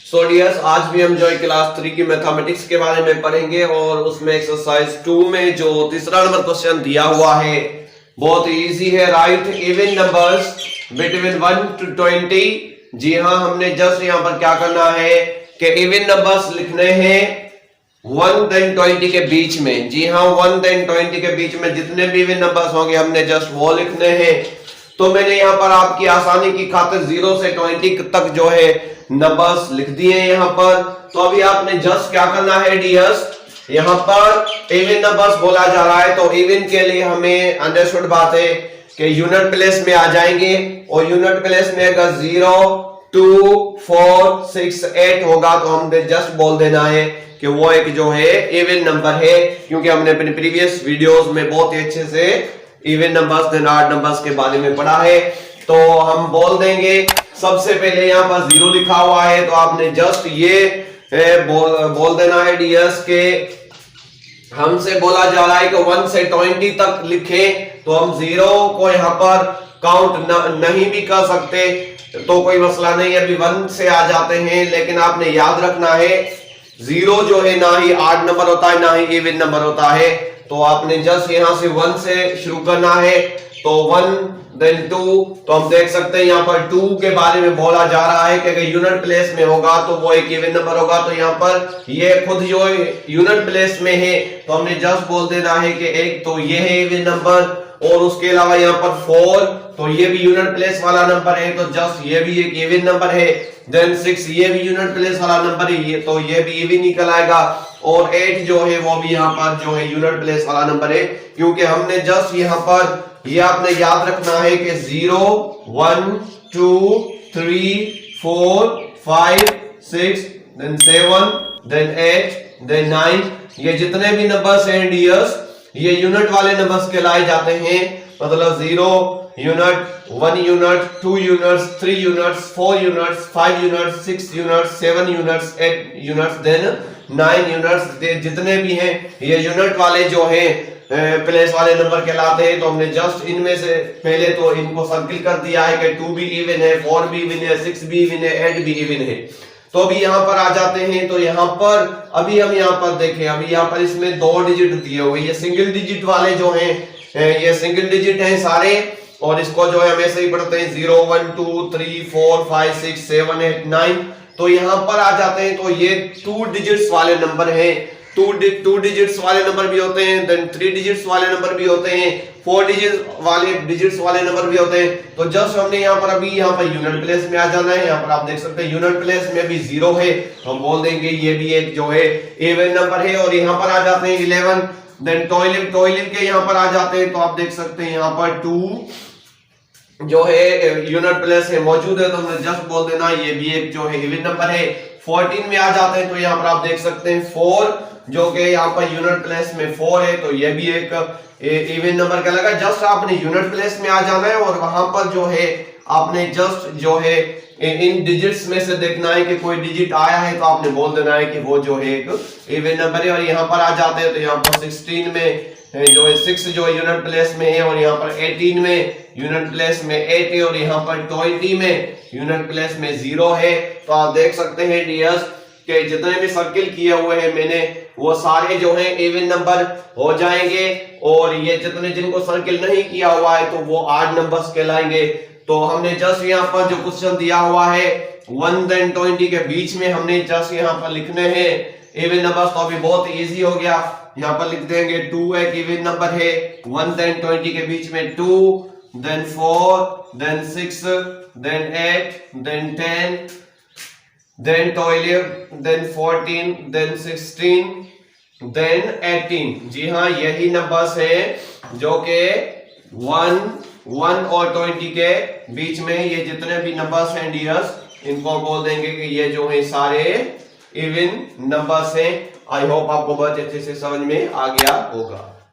सो dears, आज भी हम जो है क्लास 3 की मैथमेटिक्स के बारे में पढ़ेंगे और उसमें एक्सरसाइज 2 में जो तीसरा नंबर क्वेश्चन दिया हुआ है बहुत इजी है। Right even numbers between 1 to 20। जी हाँ, हमने जस्ट यहाँ पर क्या करना है कि इवन नंबर्स लिखने हैं 1 then 20 के बीच में। जी हाँ, 1 then 20 के बीच में जितने भी इवन नंबर्स होंगे हमने जस्ट वो लिखने हैं। तो मैंने यहाँ पर आपकी आसानी की खातिर 0 से 20 तक जो है नंबर्स लिख दिए यहाँ पर। तो अभी आपने जस्ट क्या करना है डियर्स, यहाँ पर इवन नंबर्स बोला जा रहा है तो इवन के लिए हमें अंडरस्टूड बात है कि यूनिट प्लेस में आ जाएंगे और यूनिट प्लेस में अगर 0 2 4 6 8 होगा तो हमने जस्ट बोल देना है कि वो एक जो है इवन नंबर है, क्योंकि हमने अपने प्रीवियस वीडियोस में बहुत ही अच्छे से even numbers then odd numbers के बारे में पढ़ा है। तो हम बोल देंगे सबसे पहले यहाँ पर 0 लिखा हुआ है तो आपने जस्ट ये बोल देना है डियर्स के हमसे बोला जा रहा है कि 1 से 20 तक लिखे तो हम 0 को यहाँ पर काउंट नहीं भी कर सकते तो कोई मसला नहीं है, अभी 1 से आ जाते हैं। लेकिन आपने याद रखना है 0 जो है ना ही ऑड नंबर होता है ना ही इवन नंबर होता है। तो आपने जस्ट यहां से 1 से शुरू करना है तो 1 then 2। तो हम देख सकते हैं यहाँ पर 2 के बारे में बोला जा रहा है कि अगर यूनिट प्लेस में होगा तो वो एक इवन नंबर होगा। तो यहाँ पर ये खुद जो यूनिट प्लेस में है तो हमने जस्ट बोल देना है कि एक तो ये है इवन नंबर और उसके अलावा यहाँ पर 4 तो ये भी यूनिट प्लेस वाला नंबर है तो जस्ट ये भी एक इवन नंबर है। देन 6 ये भी यूनिट प्लेस वाला नंबर है ये तो ये भी इवन निकल आएगा। और 8 जो है वो भी यहाँ पर जो है यूनिट प्लेस वाला नंबर है, क्योंकि हमने जस्ट यहाँ पर ये आपने याद रखना है कि 0 1 2 3 4 5 6 then 7 then 8 then 9 ये जितने भी नंबर्स हैं डियर्स ये यूनिट वाले नंबर्स कहलाए जाते हैं। मतलब 0 unit 1 unit 2 units 3 units 4 units 5 units 6 units 7 units 8 units then 9 units जितने भी हैं ये यूनिट वाले जो हैं प्लेस वाले नंबर कहलाते हैं। तो हमने जस्ट इनमें से पहले तो इनको सर्किल कर दिया है कि 2 भी इवन है 4 भी इवन है 6 भी इवन है 8 भी इवन है। तो अभी यहाँ पर आ जाते हैं तो यहाँ पर अभी हम यहाँ पर देखें अभी यहाँ पर इसमें 2 डिजिट दिए हुए ये सिंगल डिजिट वाले जो हैं ये सिंगल डिजिट हैं सारे और इसको जो है हमेशा ही पढ़ते हैं 0 1 2 3 4 5 6 7 8 9। तो यहाँ पर आ जाते हैं तो ये 2 डिजिट्स वाले नंबर हैं। 2 डिजिट्स वाले नंबर भी होते हैं देन 3 डिजिट्स वाले नंबर भी होते हैं 4 डिजिट्स वाले नंबर भी होते हैं। तो जस्ट हमने यहाँ पर अभी यहाँ पर यूनिट प्लेस में आ जाना है। यहाँ पर आप देख सकते हैं यूनिट प्लेस में भी 0 है तो हम बोल देंगे ये भी एक जो है इवन नंबर है। और यहाँ पर आ जाते हैं 11 देन 12 के यहाँ पर आ जाते हैं तो आप देख सकते हैं यहाँ पर 2 जो है यूनिट प्लेस है मौजूद है तो हमने जस्ट बोल देना ये भी एक जो है इवन नंबर है। 14 में आ जाते हैं तो यहाँ पर आप देख सकते हैं 4 जो कि यहाँ पर यूनिट प्लेस में 4 है तो ये भी एक इवन नंबर का लगा। जस्ट आपने यूनिट प्लेस में आ जाना है और वहां पर जो है आपने जस्ट जो है इन डिजिट्स में से देखना है कि कोई डिजिट आया है तो आपने बोल देना है कि वो जो है एक इवन नंबर है। और यहाँ पर आ जाते हैं तो यहाँ पर 16 में जो है 6 जो है यूनिट प्लेस में है और यहाँ पर 18 में यूनिट प्लेस में 8 है और यहाँ पर 20 में यूनिट प्लेस में 0 है। तो आप देख सकते हैं डियर्स कि जितने भी सर्किल किए हुए हैं मैंने वो सारे जो हैं इवन नंबर हो जाएंगे और ये जितने जिनको सर्किल नहीं किया हुआ है तो वो ऑड नंबर्स कहलाएंगे। तो हमने जस्ट यहाँ पर जो क्वेश्चन दिया हुआ है 1 then 20 के बीच में हमने जस्ट यहाँ पर लिखने हैं इवन नंबर्स। तो अभी बहुत इजी हो गया, यहाँ पर लिख देंगे 2 एक इवन नंबर है 1 then 20 के बीच में 2 then 4 then 6 then 8 then 10 then 12 then 14 then 16 then 18। जी हाँ, यही नंबर्स हैं जो कि 1 और 20 के बीच में ये जितने भी नंबर्स हैं डियर्स इनको बोल देंगे कि ये जो है सारे इवन नंबर्स हैं। आई होप आपको बहुत अच्छे से समझ में आ गया होगा।